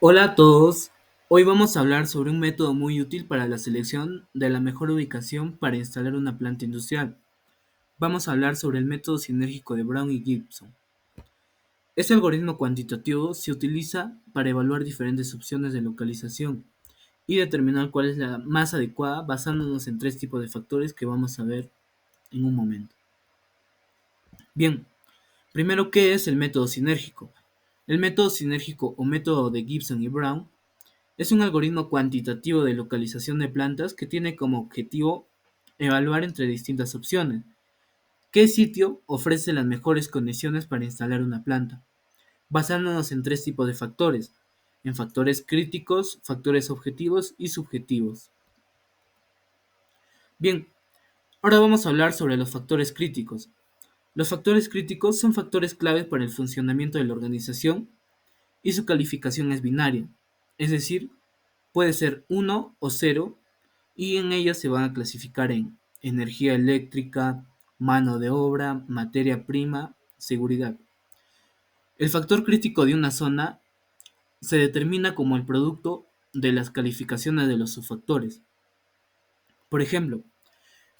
Hola a todos, hoy vamos a hablar sobre un método muy útil para la selección de la mejor ubicación para instalar una planta industrial. Vamos a hablar sobre el método sinérgico de Brown y Gibson. Este algoritmo cuantitativo se utiliza para evaluar diferentes opciones de localización y determinar cuál es la más adecuada basándonos en tres tipos de factores que vamos a ver en un momento. Bien, primero, ¿qué es el método sinérgico? El método sinérgico o método de Gibson y Brown es un algoritmo cuantitativo de localización de plantas que tiene como objetivo evaluar entre distintas opciones qué sitio ofrece las mejores condiciones para instalar una planta, basándonos en tres tipos de factores, en factores críticos, factores objetivos y subjetivos. Bien, ahora vamos a hablar sobre los factores críticos. Los factores críticos son factores claves para el funcionamiento de la organización y su calificación es binaria, es decir, puede ser uno o cero y en ellas se van a clasificar en energía eléctrica, mano de obra, materia prima, seguridad. El factor crítico de una zona se determina como el producto de las calificaciones de los subfactores. Por ejemplo,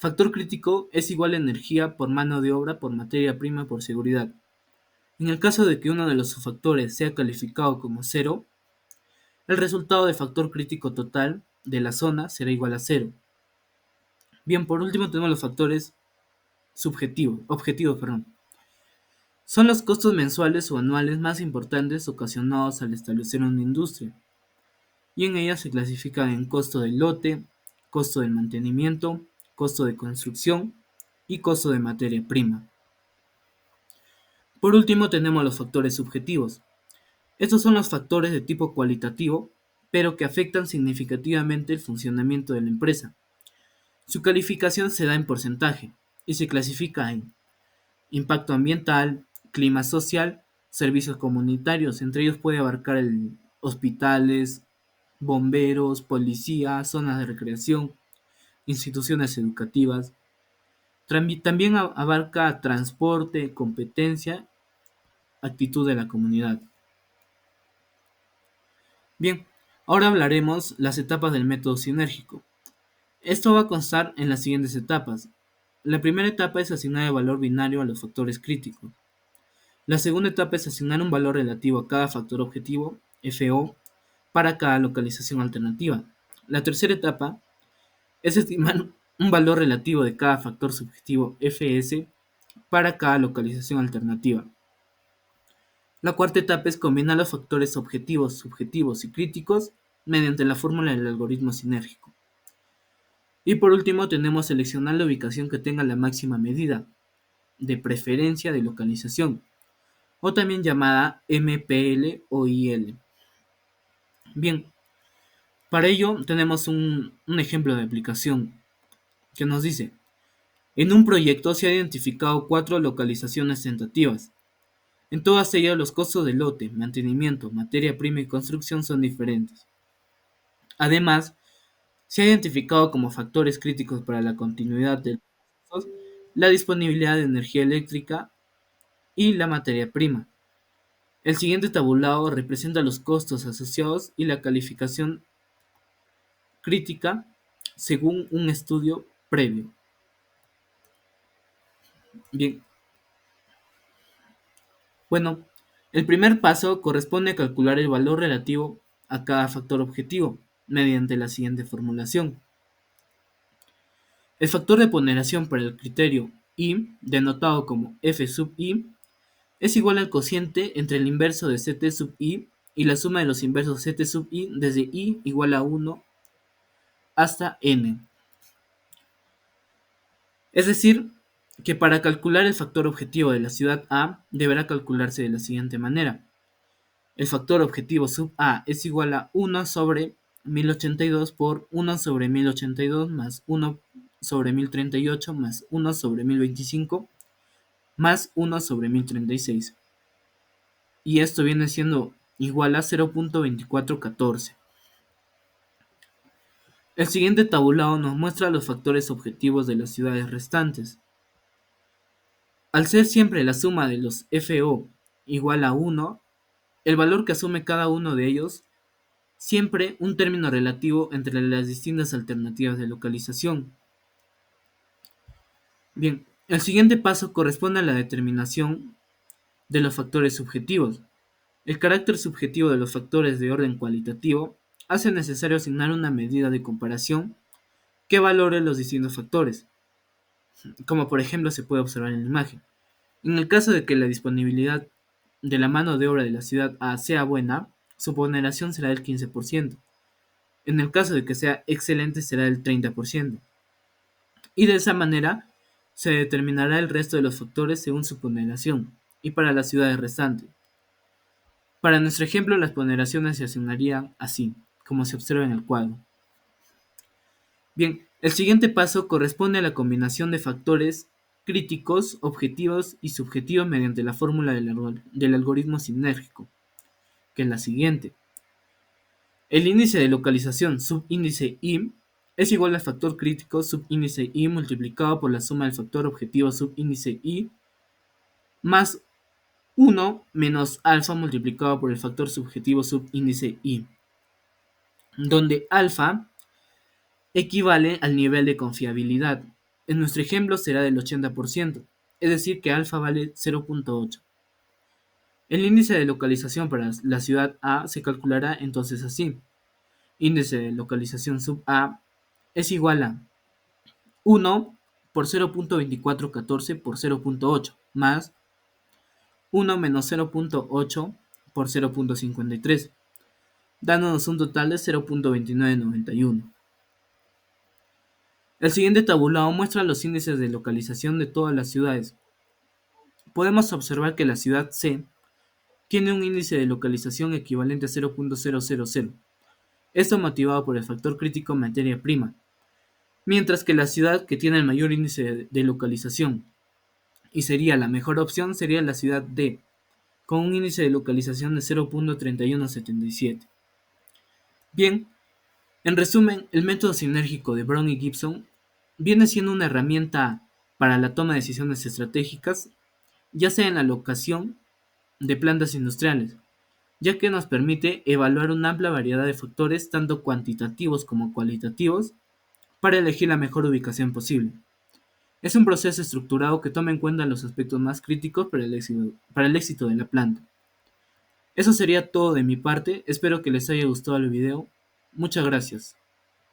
factor crítico es igual a energía por mano de obra por materia prima por seguridad. En el caso de que uno de los subfactores sea calificado como cero, el resultado de factor crítico total de la zona será igual a cero. Bien, por último tenemos los factores objetivos, perdón. Son los costos mensuales o anuales más importantes ocasionados al establecer una industria, y en ellas se clasifican en costo del lote, costo del mantenimiento, costo de construcción y costo de materia prima. Por último tenemos los factores subjetivos. Estos son los factores de tipo cualitativo, pero que afectan significativamente el funcionamiento de la empresa. Su calificación se da en porcentaje y se clasifica en impacto ambiental, clima social, servicios comunitarios. Entre ellos puede abarcar hospitales, bomberos, policía, zonas de recreación, instituciones educativas. También abarca transporte, competencia, actitud de la comunidad. Bien, ahora hablaremos las etapas del método sinérgico. Esto va a constar en las siguientes etapas. La primera etapa es asignar el valor binario a los factores críticos. La segunda etapa es asignar un valor relativo a cada factor objetivo, FO, para cada localización alternativa. La tercera etapa es estimar un valor relativo de cada factor subjetivo, FS, para cada localización alternativa. La cuarta etapa es combinar los factores objetivos, subjetivos y críticos mediante la fórmula del algoritmo sinérgico. Y por último tenemos seleccionar la ubicación que tenga la máxima medida de preferencia de localización, o también llamada MPL o IL. Bien, para ello tenemos un ejemplo de aplicación que nos dice, en un proyecto se han identificado 4 localizaciones tentativas. En todas ellas los costos de lote, mantenimiento, materia prima y construcción son diferentes. Además, se ha identificado como factores críticos para la continuidad del proceso la disponibilidad de energía eléctrica y la materia prima. El siguiente tabulado representa los costos asociados y la calificación crítica según un estudio previo. Bien, bueno, el primer paso corresponde a calcular el valor relativo a cada factor objetivo mediante la siguiente formulación. El factor de ponderación para el criterio I, denotado como F sub I, es igual al cociente entre el inverso de Ct sub I y la suma de los inversos Ct sub I desde I igual a 1 hasta n. Es decir, que para calcular el factor objetivo de la ciudad A deberá calcularse de la siguiente manera. El factor objetivo sub A es igual a 1 sobre 1082 por 1 sobre 1082 más 1 sobre 1038 más 1 sobre 1025 más 1 sobre 1036. Y esto viene siendo igual a 0.2414. El siguiente tabulado nos muestra los factores objetivos de las ciudades restantes. Al ser siempre la suma de los FO igual a 1, el valor que asume cada uno de ellos siempre un término relativo entre las distintas alternativas de localización. Bien, el siguiente paso corresponde a la determinación de los factores subjetivos. El carácter subjetivo de los factores de orden cualitativo hace necesario asignar una medida de comparación que valore los distintos factores, como por ejemplo se puede observar en la imagen. En el caso de que la disponibilidad de la mano de obra de la ciudad A sea buena, su ponderación será del 15%. En el caso de que sea excelente será del 30%. Y de esa manera se determinará el resto de los factores según su ponderación, y para las ciudades restantes. Para nuestro ejemplo, las ponderaciones se asignarían así, como se observa en el cuadro. Bien, el siguiente paso corresponde a la combinación de factores críticos, objetivos y subjetivos mediante la fórmula del algoritmo sinérgico, que es la siguiente. El índice de localización subíndice I es igual al factor crítico subíndice I multiplicado por la suma del factor objetivo subíndice I más 1 menos alfa multiplicado por el factor subjetivo subíndice I, donde alfa equivale al nivel de confiabilidad. En nuestro ejemplo será del 80%, es decir que alfa vale 0.8. El índice de localización para la ciudad A se calculará entonces así. Índice de localización sub A es igual a 1 por 0.2414 por 0.8 más 1 menos 0.8 por 0.53, dándonos un total de 0.2991. El siguiente tabulado muestra los índices de localización de todas las ciudades. Podemos observar que la ciudad C tiene un índice de localización equivalente a 0.000, esto motivado por el factor crítico materia prima, mientras que la ciudad que tiene el mayor índice de localización, y sería la mejor opción, sería la ciudad D, con un índice de localización de 0.3177. Bien, en resumen, el método sinérgico de Brown y Gibson viene siendo una herramienta para la toma de decisiones estratégicas, ya sea en la locación de plantas industriales, ya que nos permite evaluar una amplia variedad de factores, tanto cuantitativos como cualitativos, para elegir la mejor ubicación posible. Es un proceso estructurado que toma en cuenta los aspectos más críticos para el éxito de la planta. Eso sería todo de mi parte, espero que les haya gustado el video. Muchas gracias.